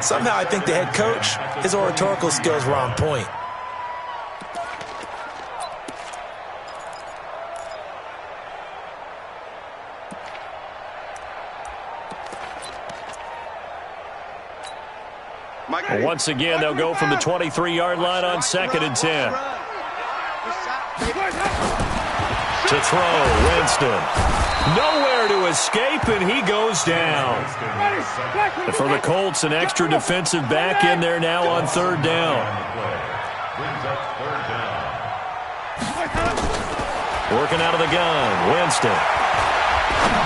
Somehow I think the head coach, his oratorical skills were on point. Once again, they'll go from the 23-yard line on 2nd and 10. To throw, Winston. Nowhere to escape, and he goes down. And for the Colts, an extra defensive back in there now on 3rd down. Working out of the gun, Winston.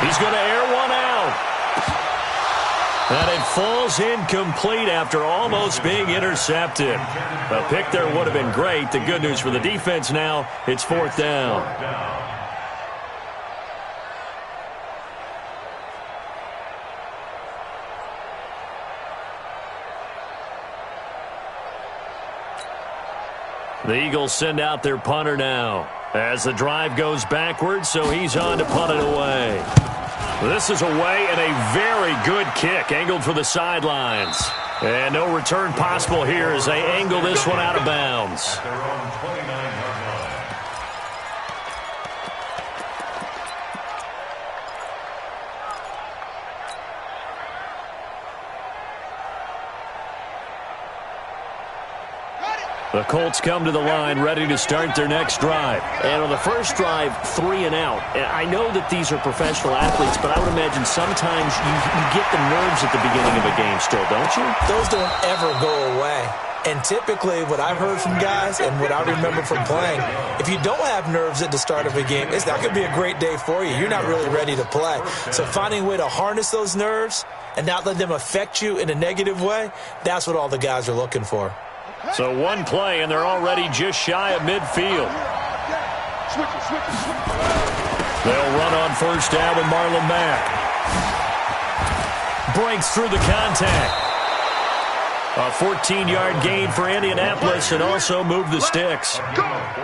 He's going to air one out. And it falls incomplete after almost being intercepted. A pick there would have been great. The good news for the defense now, it's 4th down. The Eagles send out their punter now as the drive goes backwards, so he's on to punt it away. This is away and a very good kick angled for the sidelines. And no return possible here as they angle this one out of bounds. The Colts come to the line ready to start their next drive. And on the first drive, 3 and out. And I know that these are professional athletes, but I would imagine sometimes you get the nerves at the beginning of a game still, don't you? Those don't ever go away. And typically what I've heard from guys and what I remember from playing, if you don't have nerves at the start of a game, it's not going to be a great day for you. You're not really ready to play. So finding a way to harness those nerves and not let them affect you in a negative way, that's what all the guys are looking for. So one play, and they're already just shy of midfield. They'll run on 1st down with Marlon Mack. Breaks through the contact. A 14-yard gain for Indianapolis and also moved the sticks.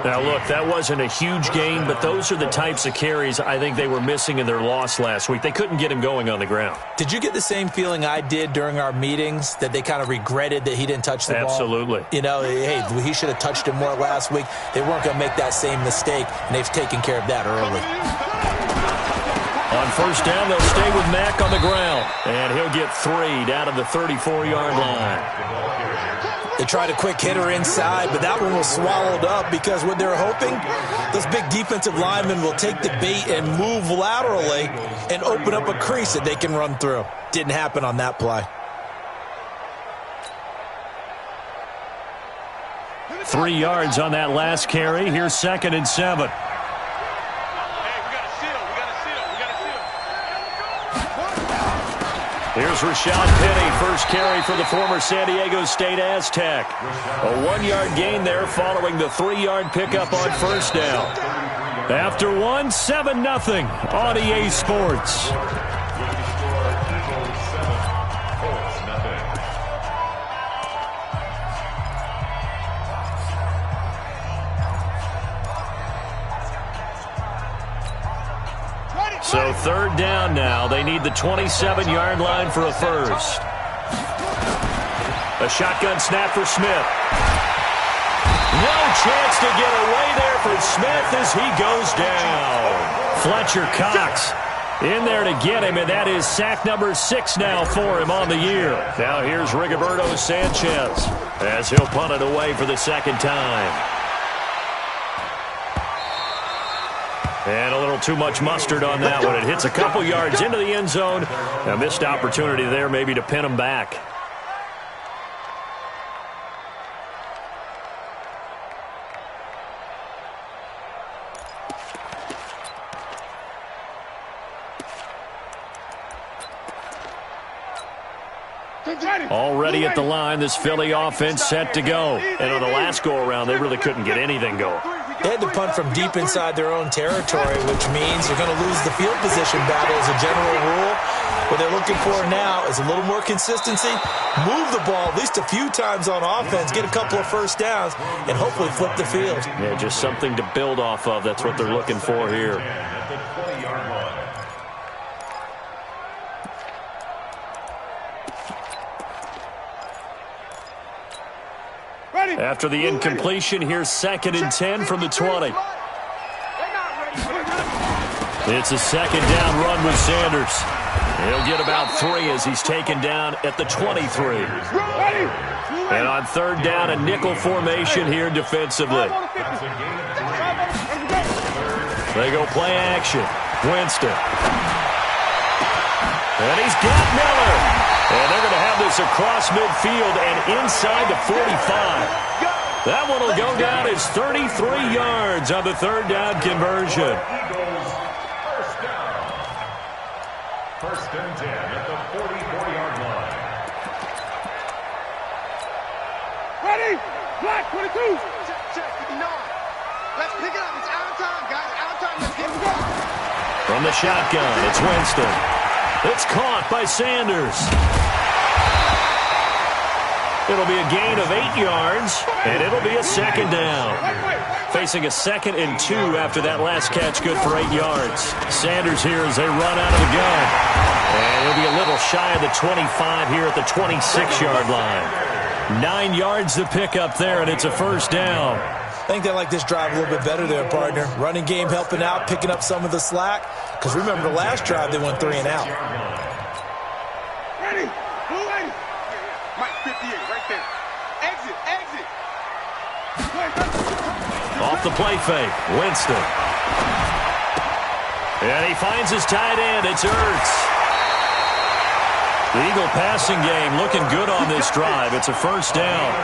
Now, look, that wasn't a huge gain, but those are the types of carries I think they were missing in their loss last week. They couldn't get him going on the ground. Did you get the same feeling I did during our meetings, that they kind of regretted that he didn't touch the ball? Absolutely. You know, hey, he should have touched it more last week. They weren't going to make that same mistake, and they've taken care of that early. On 1st down, they'll stay with Mack on the ground. And he'll get 3 down to the 34-yard line. They tried a quick hitter inside, but that one was swallowed up because what they're hoping, those big defensive linemen will take the bait and move laterally and open up a crease that they can run through. Didn't happen on that play. 3 yards on that last carry. Here's 2nd and 7. Here's Rashad Penny, first carry for the former San Diego State Aztec. A 1-yard gain there following the 3-yard pickup on 1st down. After 7-0 on EA Sports. So 3rd down now. They need the 27-yard line for a first. A shotgun snap for Smith. No chance to get away there for Smith as he goes down. Fletcher Cox in there to get him, and that is sack number 6 now for him on the year. Now here's Rigoberto Sanchez as he'll punt it away for the 2nd time. And a little too much mustard on that one. It hits a couple yards into the end zone. A missed opportunity there maybe to pin him back. Already at the line, this Philly offense set to go. And on the last go-around, they really couldn't get anything going. They had to punt from deep inside their own territory, which means you're going to lose the field position battle as a general rule. What they're looking for now is a little more consistency, move the ball at least a few times on offense, get a couple of first downs, and hopefully flip the field. Yeah, just something to build off of. That's what they're looking for here. After the incompletion, here's 2nd and 10 from the 20. It's a 2nd down run with Sanders. He'll get about 3 as he's taken down at the 23. And on 3rd down, a nickel formation here defensively. They go play action. Winston. And he's got Miller. And they're going to have this across midfield and inside the 45. That one will go down as 33 yards on the 3rd down conversion. First and 10 at the 44-yard line. Ready? Black 22. Check. Let's pick it up. It's out of time, guys. Out of time. Let's get it going. From the shotgun, it's Winston. It's caught by Sanders. It'll be a gain of 8 yards, and it'll be a 2nd down. Facing a 2nd and 2 after that last catch, good for 8 yards. Sanders here as they run out of the gun. And he'll be a little shy of the 25 here at the 26-yard line. 9 yards to pick up there, and it's a 1st down. I think they like this drive a little bit better there, partner. Running game helping out, picking up some of the slack. Because remember the last drive, they went 3 and out. Ready? Blue lady. Mike 58 right there. Exit. Off the play fake, Winston. And he finds his tight end. It's Ertz. The Eagle passing game looking good on this drive. It's a 1st down.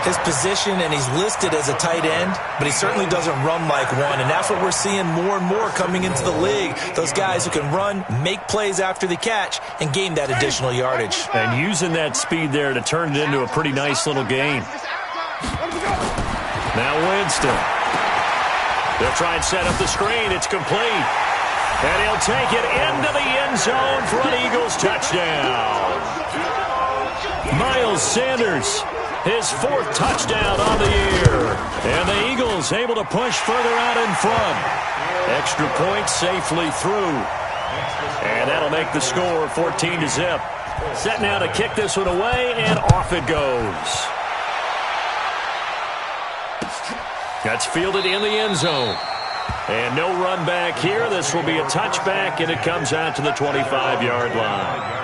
His position, and he's listed as a tight end, but he certainly doesn't run like one, and that's what we're seeing more and more coming into the league. Those guys who can run, make plays after the catch, and gain that additional yardage. And using that speed there to turn it into a pretty nice little game. Now Winston. They'll try and set up the screen. It's complete. And he'll take it into the end zone for an Eagles touchdown. Miles Sanders, his 4th touchdown on the year. And the Eagles able to push further out in front. Extra point safely through. And that'll make the score 14-0. Set now to kick this one away, and off it goes. That's fielded in the end zone. And no run back here. This will be a touchback, and it comes out to the 25-yard line.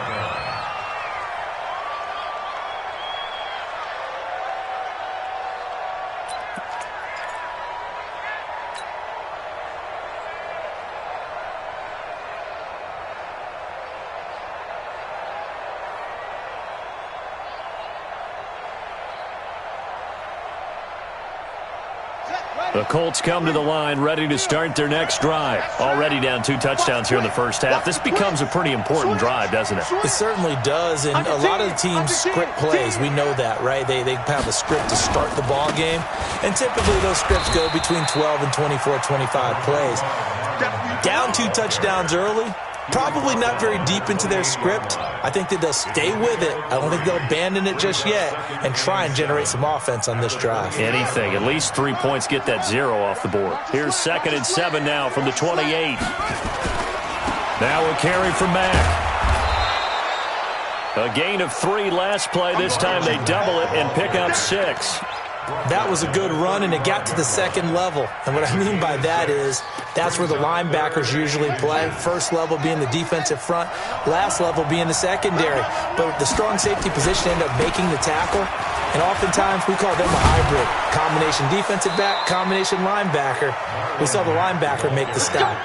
The Colts come to the line ready to start their next drive. Already down 2 touchdowns here in the first half. This becomes a pretty important drive, doesn't it? It certainly does, and a lot of the teams script plays. We know that, right? They have a script to start the ball game, and typically those scripts go between 12 and 24, 25 plays. Down 2 touchdowns early, probably not very deep into their script. I think that they'll stay with it. I don't think they'll abandon it just yet and try and generate some offense on this drive. Anything. At least 3 points, get that 0 off the board. Here's 2nd and 7 now from the 28. Now a carry from Mack. A gain of 3 last play. This time they double it and pick up 6. That was a good run, and it got to the 2nd level. And what I mean by that is that's where the linebackers usually play. First level being the defensive front, last level being the secondary. But the strong safety position ended up making the tackle, and oftentimes we call them a hybrid. Combination defensive back, combination linebacker. We saw the linebacker make the stop.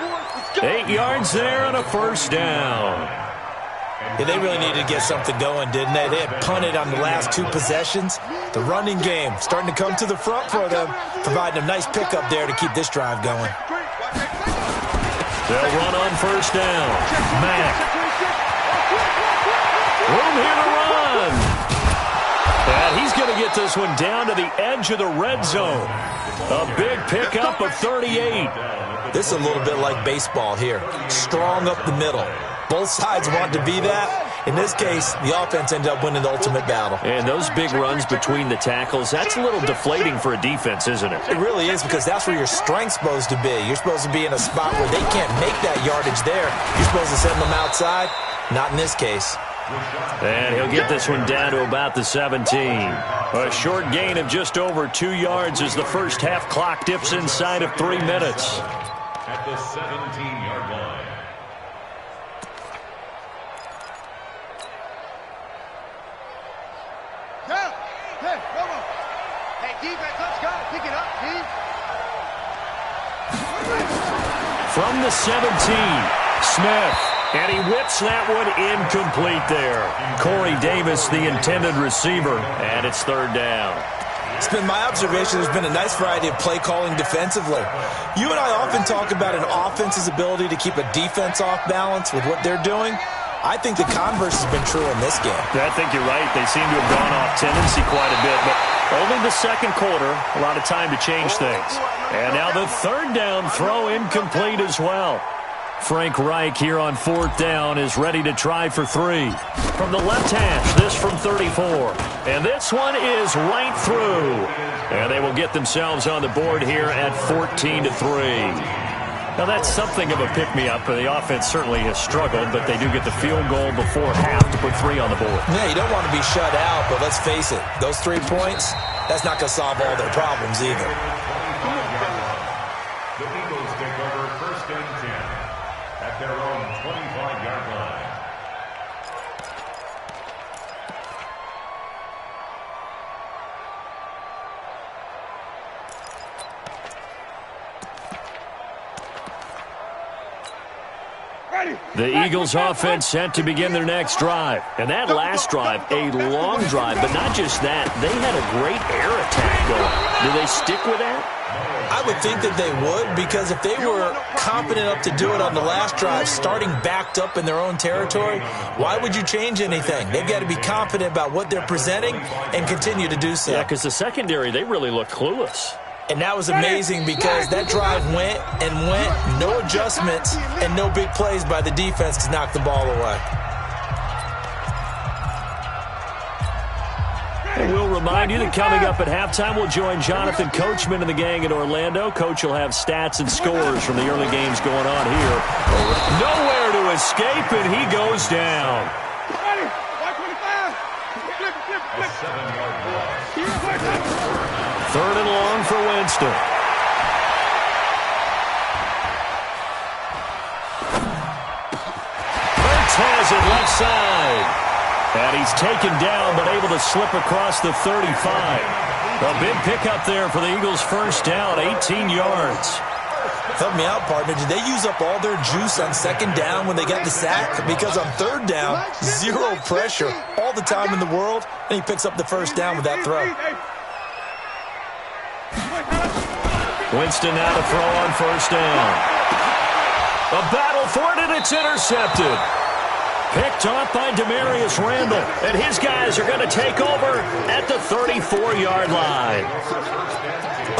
8 yards there on a 1st down. Yeah, they really needed to get something going, didn't they? They had punted on the last 2 possessions. The running game starting to come to the front for them, providing a nice pickup there to keep this drive going. They'll run on 1st down. Mack. Room here to run. And he's going to get this one down to the edge of the red zone. A big pickup of 38. This is a little bit like baseball here. Strong up the middle. Both sides want to be that. In this case, the offense ended up winning the ultimate battle. And those big runs between the tackles, that's a little deflating for a defense, isn't it? It really is, because that's where your strength's supposed to be. You're supposed to be in a spot where they can't make that yardage there. You're supposed to send them outside. Not in this case. And he'll get this one down to about the 17. A short gain of just over 2 yards as the first half clock dips inside of 3 minutes. At the 17-yard line. Go! Hey, come on! Hey, defense, let's go! Pick it up, team! From the 17, Smith. And he whips that one incomplete there. Corey Davis, the intended receiver, and it's third down. It's been my observation there's been a nice variety of play calling defensively. You and I often talk about an offense's ability to keep a defense off balance with what they're doing. I think the converse has been true in this game. I think you're right. They seem to have gone off tendency quite a bit, but only the second quarter, a lot of time to change things. And now the third down throw incomplete as well. Frank Reich here on fourth down is ready to try for 3. From the left hash, this from 34. And this one is right through. And they will get themselves on the board here at 14-3. Now that's something of a pick-me-up. The offense certainly has struggled, but they do get the field goal before half to put 3 on the board. Yeah, you don't want to be shut out, but let's face it, those 3 points, that's not going to solve all their problems either. The Eagles take over first and 10 at their own 25-yard line. The Eagles offense set to begin their next drive. And that last drive, a long drive, but not just that. They had a great air attack going. Do they stick with that? I would think that they would, because if they were confident enough to do it on the last drive, starting backed up in their own territory, why would you change anything? They've got to be confident about what they're presenting and continue to do so. Yeah, because the secondary, they really look clueless. And that was amazing because that drive went and went, no adjustments and no big plays by the defense to knock the ball away. And we'll remind you that coming up at halftime, we'll join Jonathan Coachman and the gang in Orlando. Coach will have stats and scores from the early games going on here. Nowhere to escape, and he goes down. A 7-yard loss. Third and long for Winston. Hurts has it left side. And he's taken down, but able to slip across the 35. A big pickup there for the Eagles' first down, 18 yards. Help me out, partner. Did they use up all their juice on second down when they got the sack? Because on third down, 0 pressure all the time in the world, and he picks up the first down with that throw. Winston now to throw on first down. A battle for it, and it's intercepted. Picked off by Demarius Randall, and his guys are going to take over at the 34-yard line.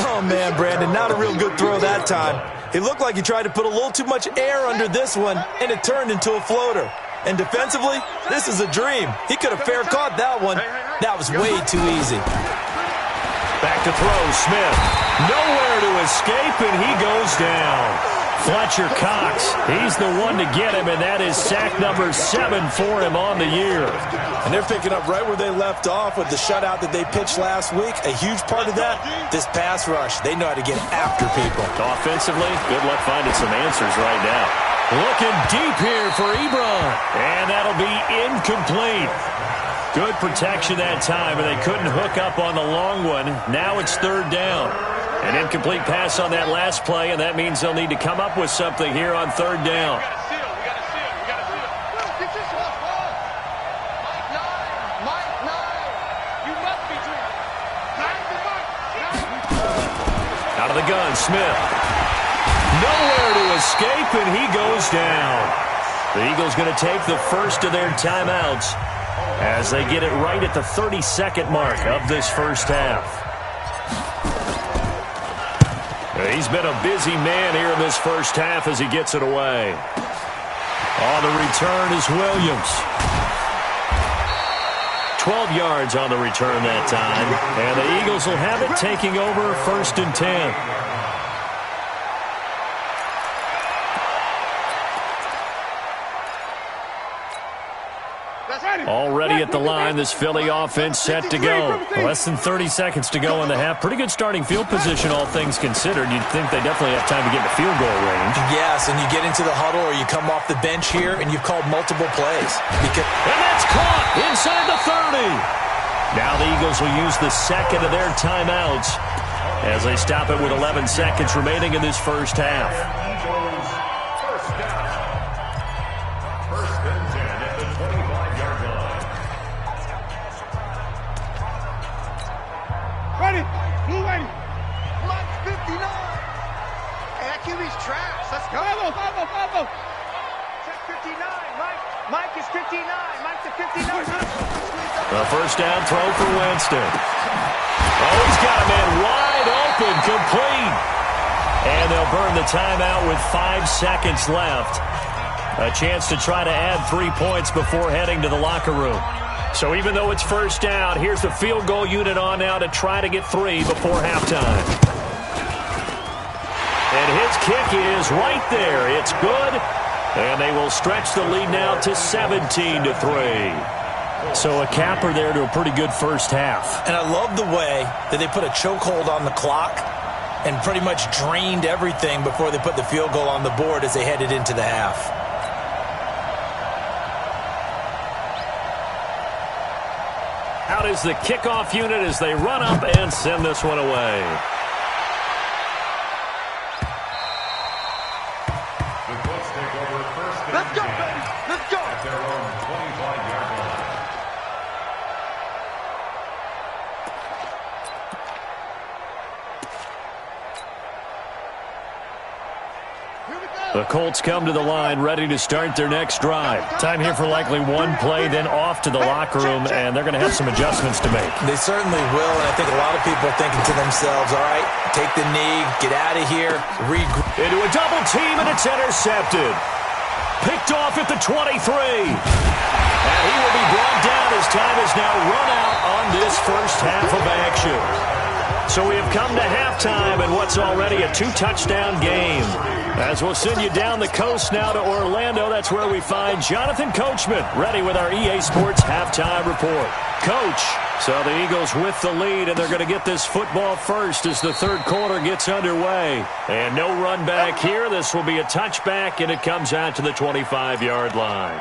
Oh, man, Brandon, not a real good throw that time. It looked like he tried to put a little too much air under this one, and it turned into a floater. And defensively, this is a dream. He could have fair caught that one. That was way too easy. Back to throw, Smith. Nowhere to escape, and he goes down. Fletcher Cox, he's the one to get him, and that is sack number 7 for him on the year. And they're picking up right where they left off with the shutout that they pitched last week. A huge part of that, this pass rush. They know how to get after people. Offensively, good luck finding some answers right now. Looking deep here for Ebron, and that'll be incomplete. Good protection that time, and they couldn't hook up on the long one. Now it's third down. An incomplete pass on that last play, and that means they'll need to come up with something here on third down. Out of the gun, Smith. Nowhere to escape, and he goes down. The Eagles going to take the first of their timeouts as they get it right at the 32nd mark of this first half. He's been a busy man here in this first half as he gets it away. On the return is Williams. 12 yards on the return that time. And the Eagles will have it taking over first and 10. That's right. Already at the line, this Philly offense set to go. Less than 30 seconds to go in the half. Pretty good starting field position, all things considered. You'd think they definitely have time to get in the field goal range. Yes, and you get into the huddle or you come off the bench here and you've called multiple plays. And that's caught inside the 30. Now the Eagles will use the second of their timeouts as they stop it with 11 seconds remaining in this first half. Eagles first down. First and 10 at the 25-yard line. Ready. Blue ready. Mike's 59. Hey, that QB's trash. Let's go. Follow. Check 59. Mike is 59. Mike's at 59. The first down throw for Winston. Oh, he's got a man wide open, complete. And they'll burn the timeout with 5 seconds left. A chance to try to add 3 points before heading to the locker room. So even though it's first down, here's the field goal unit on now to try to get 3 before halftime. And his kick is right there. It's good. And they will stretch the lead now to 17-3. So a capper there to a pretty good first half. And I love the way that they put a chokehold on the clock and pretty much drained everything before they put the field goal on the board as they headed into the half. Out is the kickoff unit as they run up and send this one away. The Colts take over first and Let's go, 10 baby. Let's go. at their own 25-yard line. The Colts come to the line ready to start their next drive. Time here for likely one play, then off to the locker room, and they're going to have some adjustments to make. They certainly will, and I think a lot of people are thinking to themselves, all right, take the knee, get out of here, regroup. Into a double team, and it's intercepted. Picked off at the 23. And he will be brought down as time is now run out on this first half of action. So we have come to halftime in what's already a 2-touchdown game. As we'll send you down the coast now to Orlando, that's where we find Jonathan Coachman ready with our EA Sports halftime report. Coach, so the Eagles with the lead, and they're going to get this football first as the third quarter gets underway. And no run back here. This will be a touchback, and it comes out to the 25-yard line.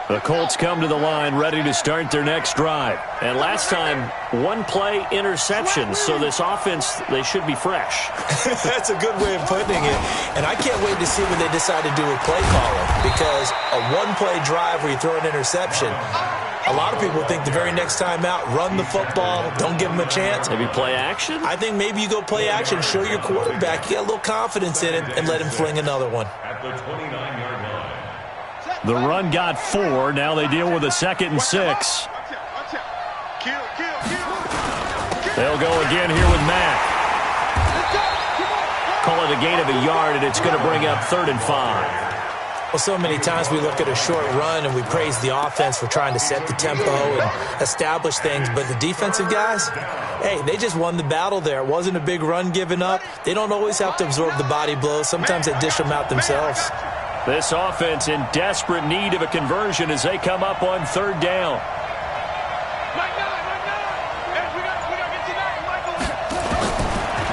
The Colts come to the line ready to start their next drive. And last time, one play interception. So this offense, they should be fresh. That's a good way of putting it. And I can't wait to see what they decide to do with play calling. Because a one-play drive where you throw an interception, a lot of people think the very next time out, run the football, don't give them a chance. Maybe play action? I think maybe you go play action, show your quarterback, you get a little confidence in it, and let him fling another one. At the 29-yard line. The run got 4. Now they deal with a 2nd and 6. Kill. They'll go again here with Mack. Call it a gain of a yard, and it's going to bring up 3rd and 5. Well, so many times we look at a short run and we praise the offense for trying to set the tempo and establish things, but the defensive guys, hey, they just won the battle there. It wasn't a big run given up. They don't always have to absorb the body blows. Sometimes they dish them out themselves. This offense in desperate need of a conversion as they come up on 3rd down.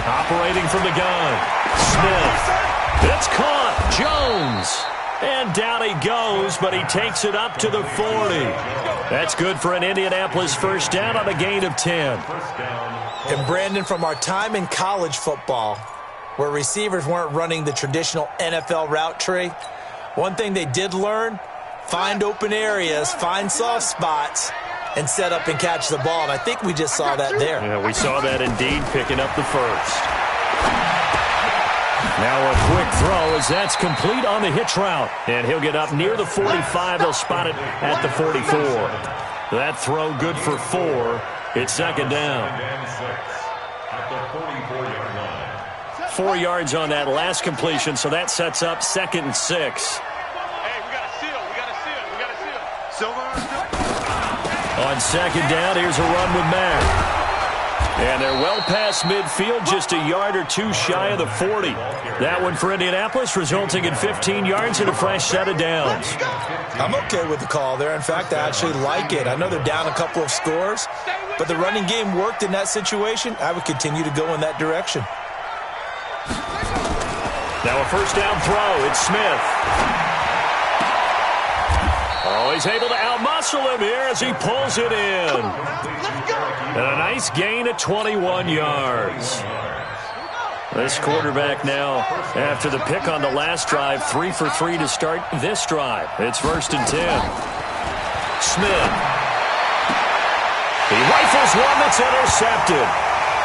Operating from the gun. Smith. It's caught. Jones. And down he goes, but he takes it up to the 40. That's good for an Indianapolis first down on a gain of 10. And Brandon, from our time in college football, where receivers weren't running the traditional NFL route tree, one thing they did learn, find open areas, find soft spots, and set up and catch the ball. And I think we just saw that there. Yeah, we saw that indeed, picking up the first. Now a quick throw as that's complete on the hitch route. And he'll get up near the 45. They'll spot it at the 44. That throw good for 4. It's 2nd down. At the 44-yard line. 4 yards on that last completion, so that sets up 2nd and 6. Hey, we got a seal. Silver. On 2nd down, here's a run with Mack. And they're well past midfield, just a yard or two shy of the 40. That one for Indianapolis, resulting in 15 yards and a fresh set of downs. I'm okay with the call there. In fact, I actually like it. I know they're down a couple of scores, but the running game worked in that situation. I would continue to go in that direction. Now a first down throw. It's Smith. Oh, he's able to outmuscle him here as he pulls it in. And a nice gain of 21 yards. This quarterback now, after the pick on the last drive, 3 for 3 to start this drive. It's 1st and 10. Smith. He rifles one that's intercepted.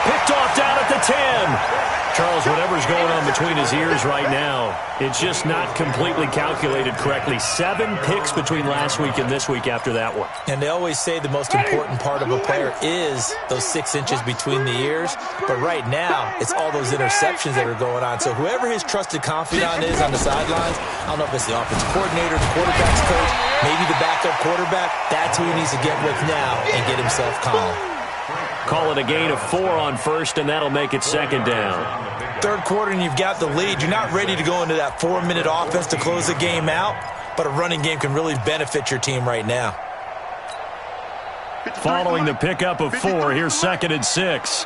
Picked off down at the 10. Charles, whatever's going on between his ears right now, it's just not completely calculated correctly. 7 picks between last week and this week after that one. And they always say the most important part of a player is those 6 inches between the ears. But right now, it's all those interceptions that are going on. So whoever his trusted confidant is on the sidelines, I don't know if it's the offensive coordinator, the quarterback's coach, maybe the backup quarterback, that's who he needs to get with now and get himself calm. Call it a gain of 4 on first, and that'll make it 2nd down. 3rd quarter, and you've got the lead. You're not ready to go into that 4-minute offense to close the game out, but a running game can really benefit your team right now. Following the pickup of 4, here's 2nd and 6.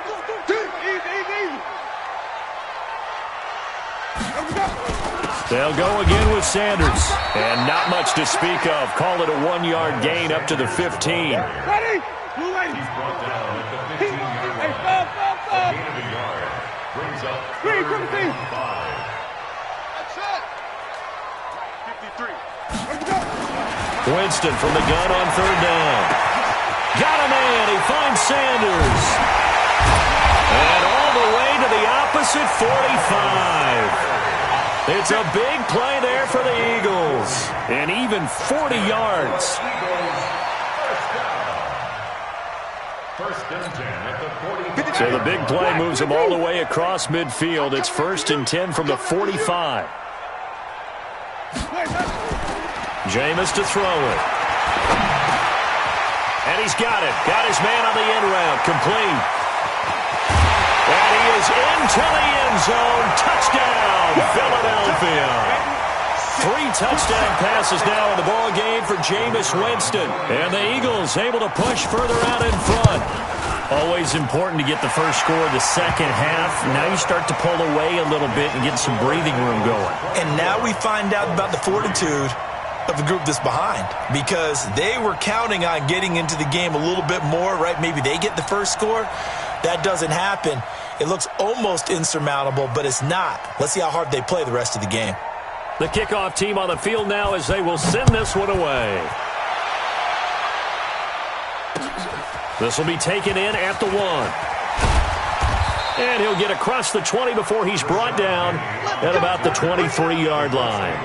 They'll go again with Sanders. And not much to speak of. Call it a 1-yard gain up to the 15. Ready? He's brought down at the 15-yard line. A gain of a yard. Brings up 3rd and 5. That's it. 53. Winston from the gun on 3rd down. Got a man. He finds Sanders. And all the way to the opposite 45. It's a big play there for the Eagles. And even 40 yards. So the big play moves them all the way across midfield. It's 1st and 10 from the 45. Jameis to throw it. And he's got it. Got his man on the end route. Complete. And he is into the end zone. Touchdown, Philadelphia. 3 touchdown passes now in the ball game for Jameis Winston. And the Eagles able to push further out in front. Always important to get the first score of the second half. Now you start to pull away a little bit and get some breathing room going. And now we find out about the fortitude of the group that's behind, because they were counting on getting into the game a little bit more, right? Maybe they get the first score. That doesn't happen. It looks almost insurmountable, but it's not. Let's see how hard they play the rest of the game. The kickoff team on the field now as they will send this one away. This will be taken in at the 1. And he'll get across the 20 before he's brought down at about the 23-yard line.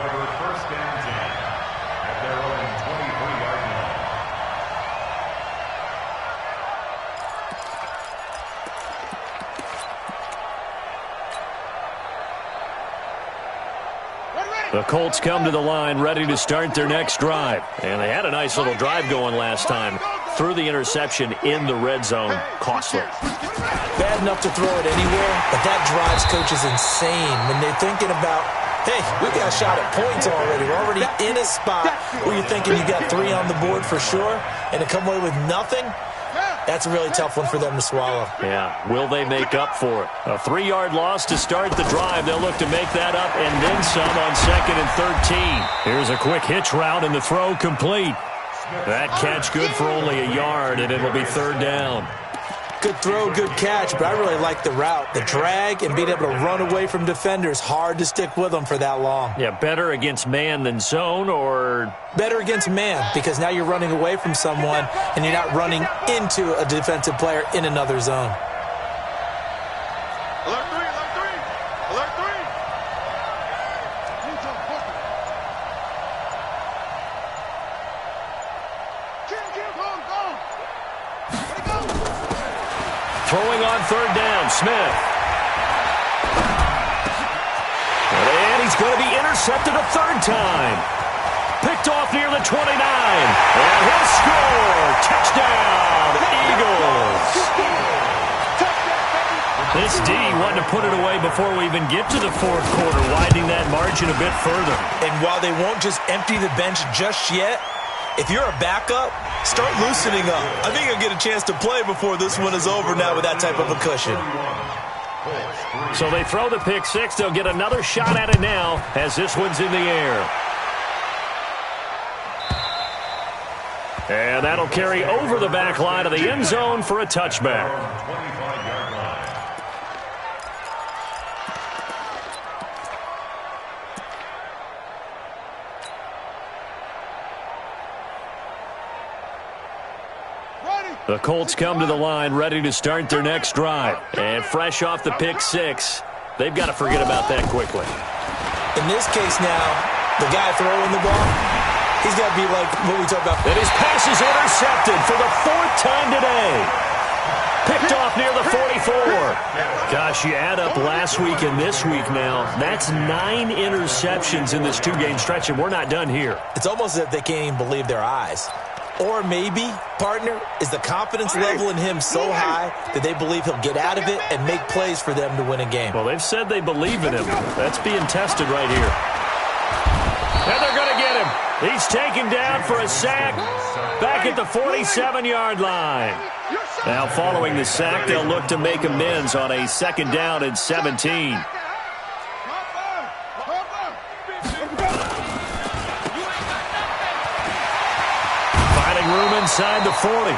The Colts come to the line ready to start their next drive. And they had a nice little drive going last time. Threw the interception in the red zone. Costly. Bad enough to throw it anywhere, but that drives coaches insane when they're thinking about, hey, we got a shot at points already. We're already in a spot where you're thinking you got 3 on the board for sure, and to come away with nothing, that's a really tough one for them to swallow. Yeah, will they make up for it? A 3-yard loss to start the drive. They'll look to make that up and then some on 2nd and 13. Here's a quick hitch route and the throw complete. That catch good for only a yard, and it'll be 3rd down. Good throw, good catch, but I really like the route. The drag and being able to run away from defenders, hard to stick with them for that long. Yeah, better against man than zone, or? Better against man, because now you're running away from someone and you're not running into a defensive player in another zone. Alert 3, alert 3. Alert 3. Throwing on 3rd down, Smith. And he's going to be intercepted a 3rd time. Picked off near the 29. And he'll score. Touchdown, Eagles. This D wanting to put it away before we even get to the fourth quarter, widening that margin a bit further. And while they won't just empty the bench just yet, if you're a backup, start loosening up. I think you'll get a chance to play before this one is over now with that type of a cushion. So they throw the pick six. They'll get another shot at it now as this one's in the air. And that'll carry over the back line of the end zone for a touchback. The Colts come to the line ready to start their next drive. And fresh off the pick six, they've got to forget about that quickly. In this case now, the guy throwing the ball, he's got to be like what we talked about. And his pass is intercepted for the fourth time today. Picked off near the 44. Gosh, you add up last week and this week now. That's 9 interceptions in this two-game stretch, and we're not done here. It's almost as if they can't even believe their eyes. Or maybe, partner, is the confidence level in him so high that they believe he'll get out of it and make plays for them to win a game. Well, they've said they believe in him. That's being tested right here. And they're going to get him. He's taken down for a sack back at the 47-yard line. Now, following the sack, they'll look to make amends on a second down and 17. Room inside the 40.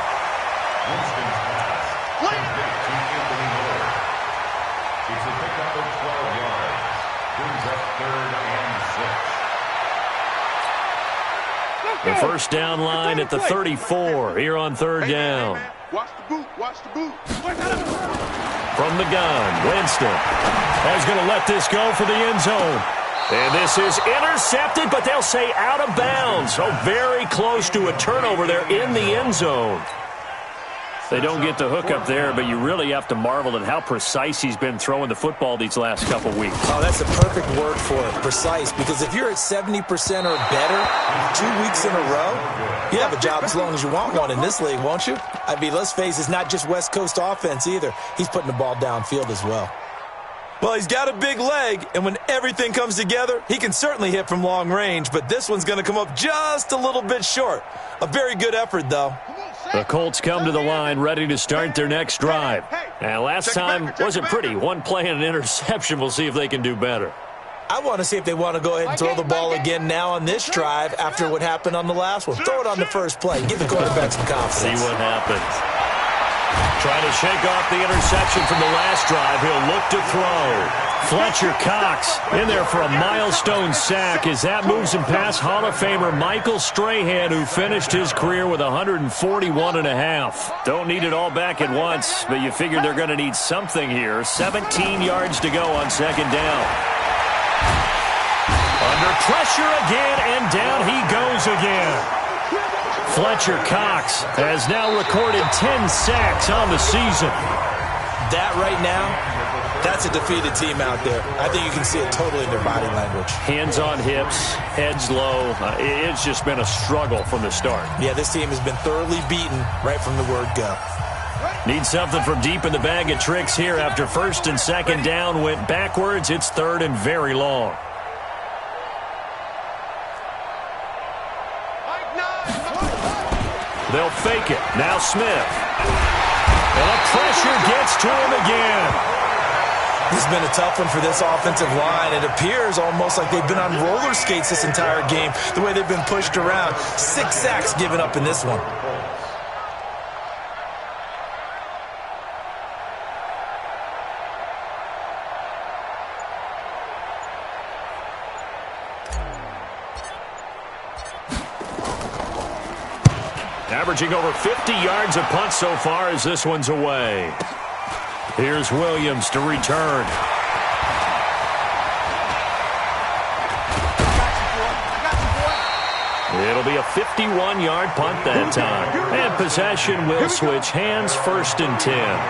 The first down line at the 34 here on third down. Watch the boot. Watch the boot. From the gun, Winston is going to let this go for the end zone. And this is intercepted, but they'll say out of bounds. So very close to a turnover there in the end zone. They don't get the hook up there, but you really have to marvel at how precise he's been throwing the football these last couple weeks. Oh, that's a perfect word for it, precise, because if you're at 70% or better 2 weeks in a row, you have a job as long as you want one in this league, won't you? I mean, let's face it, it's not just West Coast offense either. He's putting the ball downfield as well. Well, he's got a big leg, and when everything comes together, he can certainly hit from long range, but this one's going to come up just a little bit short. A very good effort, though. The Colts come to the line ready to start their next drive. And last time wasn't pretty. One play and an interception. We'll see if they can do better. I want to see if they want to go ahead and throw the ball again now on this drive after what happened on the last one. Throw it on the first play. Give the quarterback some confidence. See what happens. Trying to shake off the interception from the last drive. He'll look to throw. Fletcher Cox in there for a milestone sack as that moves him past Hall of Famer Michael Strahan, who finished his career with 141.5. Don't need it all back at once, but you figure they're going to need something here. 17 yards to go on second down. Under pressure again, and down he goes again. Fletcher Cox has now recorded 10 sacks on the season. That right now, that's a defeated team out there. I think you can see it totally in their body language. Hands on hips, heads low. It's just been a struggle from the start. Yeah, this team has been thoroughly beaten right from the word go. Need something from deep in the bag of tricks here after first and second down went backwards. It's third and very long. They'll fake it. Now Smith. And the pressure gets to him again. This has been a tough one for this offensive line. It appears almost like they've been on roller skates this entire game, the way they've been pushed around. 6 sacks given up in this one. Averaging over 50 yards a punt so far as this one's away. Here's Williams to return. It'll be a 51-yard punt that time. And possession will switch hands, first and 10.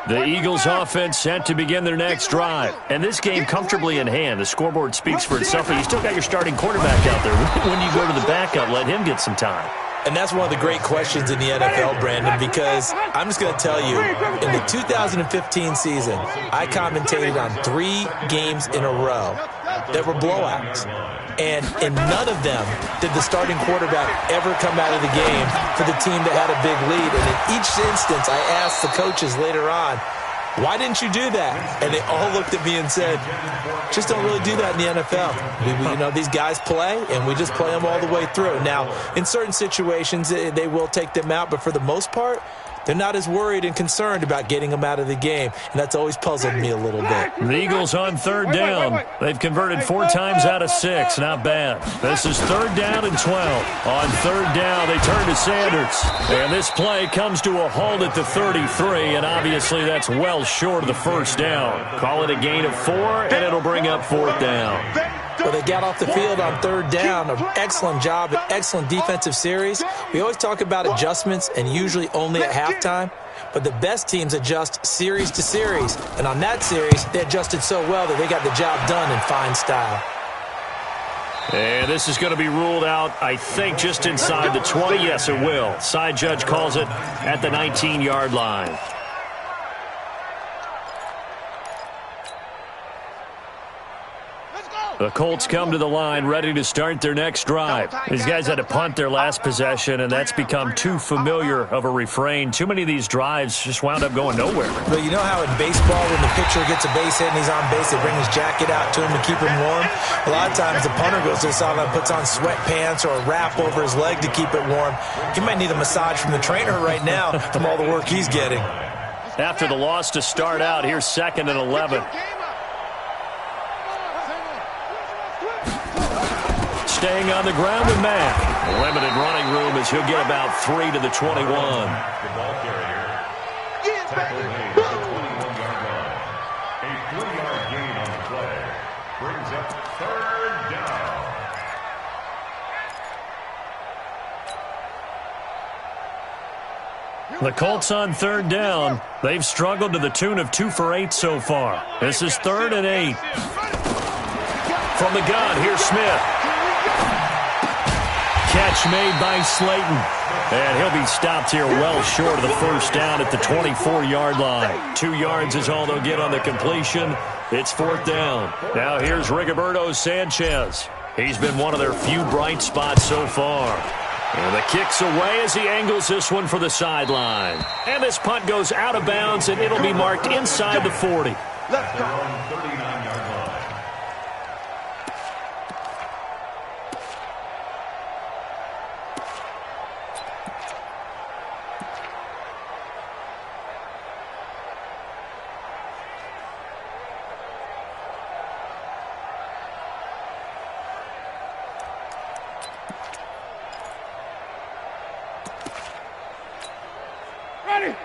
The Eagles offense set to begin their next drive. And this game comfortably in hand. The scoreboard speaks for itself, but you still got your starting quarterback out there. When you go to the backup, let him get some time. And that's one of the great questions in the NFL, Brandon, because I'm just going to tell you, in the 2015 season, I commentated on 3 games in a row that were blowouts. And in none of them did the starting quarterback ever come out of the game for the team that had a big lead. And in each instance, I asked the coaches later on, why didn't you do that? And they all looked at me and said, just don't really do that in the NFL. These guys play, and we just play them all the way through. Now, in certain situations, they will take them out, but for the most part, they're not as worried and concerned about getting them out of the game, and that's always puzzled me a little bit. The Eagles on 3rd down. They've converted 4 times out of 6. Not bad. This is 3rd down and 12. On 3rd down, they turn to Sanders. And this play comes to a halt at the 33, and obviously that's well short of the 1st down. Call it a gain of 4, and it'll bring up 4th down. Well, they got off the field on 3rd down. An excellent job, an excellent defensive series. We always talk about adjustments, and usually only at halftime. But the best teams adjust series to series. And on that series, they adjusted so well that they got the job done in fine style. And this is going to be ruled out, I think, just inside the 20. Yes, it will. Side judge calls it at the 19-yard line. The Colts come to the line ready to start their next drive. These guys had to punt their last possession, and that's become too familiar of a refrain. Too many of these drives just wound up going nowhere. But you know how in baseball, when the pitcher gets a base hit and he's on base, they bring his jacket out to him to keep him warm? A lot of times the punter goes to the sideline, puts on sweatpants or a wrap over his leg to keep it warm. He might need a massage from the trainer right now from all the work he's getting. After the loss to start out, here's 2nd and 11. Staying on the ground with Mack. Limited running room as he'll get about 3 to the 21. The ball carrier tackled at the 21-yard line. A 3-yard gain on the play brings up 3rd down. The Colts on 3rd down. They've struggled to the tune of 2 for 8 so far. This is 3rd and 8. From the gun, here's Smith. Catch made by Slayton. And he'll be stopped here well short of the 1st down at the 24-yard line. 2 yards is all they'll get on the completion. It's 4th down. Now here's Rigoberto Sanchez. He's been one of their few bright spots so far. And the kick's away as he angles this one for the sideline. And this punt goes out of bounds, and it'll be marked inside the 40. Let's go. 39-yard line.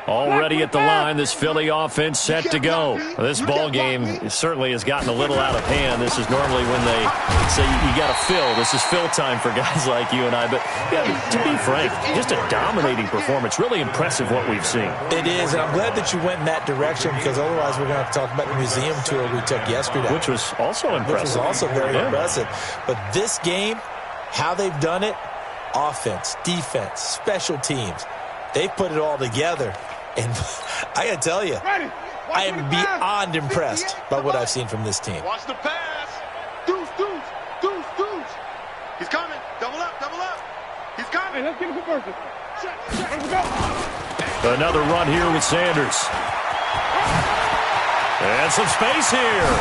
Already at the line, this Philly offense set to go. This ball game certainly has gotten a little out of hand. This is normally when they say you got to fill. This is fill time for guys like you and I. But yeah, to be frank, just a dominating performance. Really impressive what we've seen. It is, and I'm glad that you went in that direction because otherwise we're going to have to talk about the museum tour we took yesterday. Which was also impressive. Which was also very impressive. But this game, how they've done it, offense, defense, special teams, they've put it all together. And I got to tell you, I am beyond impressed by what I've seen from this team. Watch the pass. Deuce, deuce, deuce, deuce. He's coming. Double up, double up. He's coming. Hey, let's get him converted. Let's go. Another run here with Sanders. And some space here.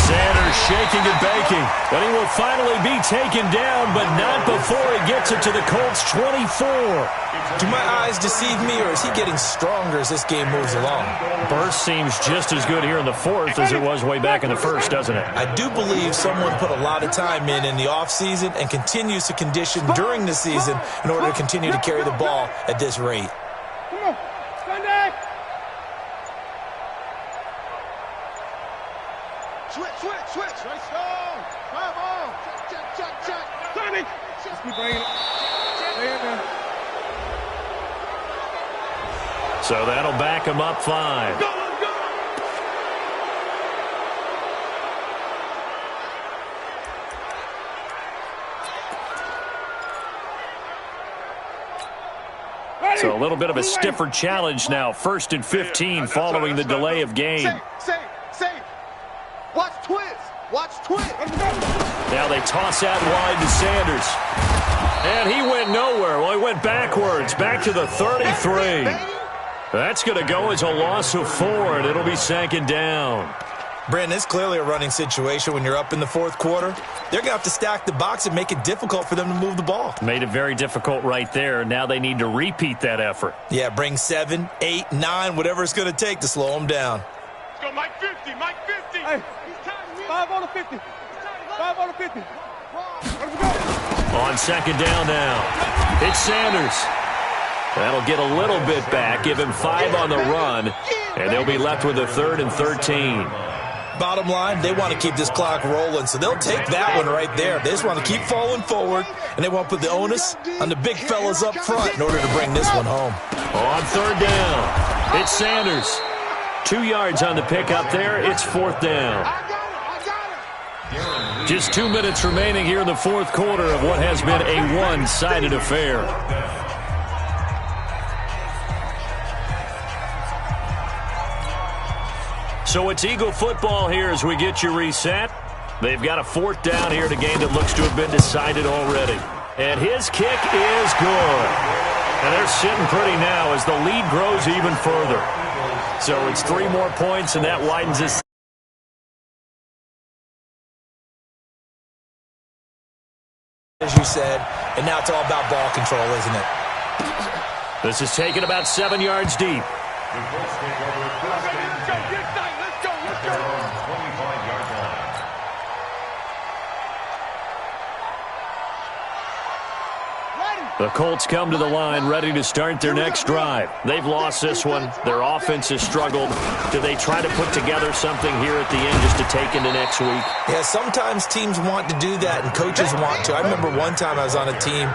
Sanders shaking and baking. But he will finally be taken down, but not before he gets it to the Colts 24. Do my eyes deceive me, or is he getting stronger as this game moves along? Burst seems just as good here in the 4th as it was way back in the 1st, doesn't it? I do believe someone put a lot of time in the offseason and continues to condition during the season in order to continue to carry the ball at this rate. Come on. Sunday. Switch. Let's go. Come on. Check. Tommy. Just keep bringing it. Stay in there. So that'll back him up 5. Go. So a little bit of a stiffer challenge now. 1st and 15 following the delay of game. Save. Watch twist. Now they toss out wide to Sanders. And he went nowhere. Well, he went backwards, back to the 33. That's going to go as a loss of 4, and it'll be 2nd down. Brandon, it's clearly a running situation when you're up in the 4th quarter. They're going to have to stack the box and make it difficult for them to move the ball. Made it very difficult right there. Now they need to repeat that effort. Yeah, bring 7, 8, 9, whatever it's going to take to slow them down. Let's go, Mike 50. Hey, 5 on the 50. 5 on the 50. Let's go. On 2nd down now, it's Sanders. That'll get a little bit back, give him 5 on the run, and they'll be left with a 3rd and 13. Bottom line, they want to keep this clock rolling, so they'll take that one right there. They just want to keep falling forward, and they want to put the onus on the big fellas up front in order to bring this one home. On 3rd down, it's Sanders. 2 yards on the pickup there. It's 4th down. Just 2 minutes remaining here in the 4th quarter of what has been a one-sided affair. So it's Eagle football here as we get you reset. They've got a 4th down here at a game that looks to have been decided already. And his kick is good. And they're sitting pretty now as the lead grows even further. So it's 3 more points, and that widens this. As you said, and now it's all about ball control, isn't it? This is taken about 7 yards deep. The Colts take over 1st and 10. Let's go. Their own 25-yard line. The Colts come to the line ready to start their next drive. They've lost this one. Their offense has struggled. Do they try to put together something here at the end just to take into next week? Yeah, sometimes teams want to do that, and coaches want to. I remember one time I was on a team,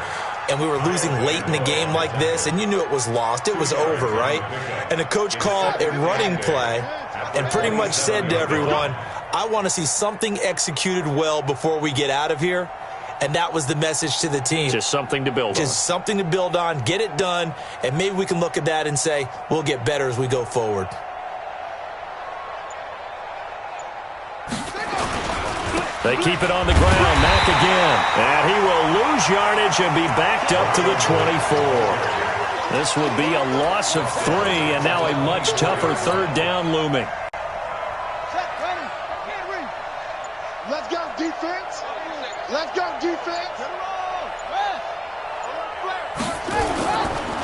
and we were losing late in the game like this, and you knew it was lost. It was over, right? And the coach called a running play and pretty much said to everyone, I want to see something executed well before we get out of here. And that was the message to the team. Just something to build on. Just something to build on, get it done, and maybe we can look at that and say, we'll get better as we go forward. They keep it on the ground. Mack again. And he will lose yardage and be backed up to the 24. This would be a loss of 3, and now a much tougher 3rd down looming. Let's go, defense. Let's go, defense.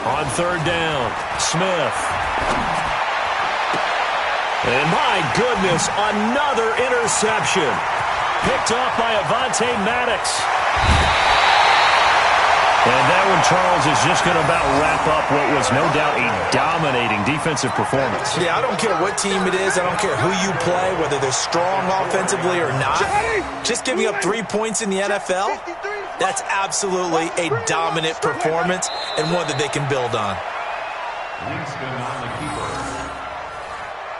On 3rd down, Smith. And my goodness, another interception. Picked off by Avonte Maddox. And that one, Charles, is just going to about wrap up what was no doubt a dominating defensive performance. Yeah, I don't care what team it is. I don't care who you play, whether they're strong offensively or not. Just giving up 3 points in the NFL, that's absolutely a dominant performance and one that they can build on. Winston on the keeper.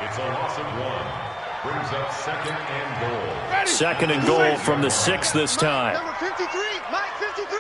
It's a loss of 1. Brings up 2nd and goal. 2nd and goal from the 6 this time. Number 53, Mike 53.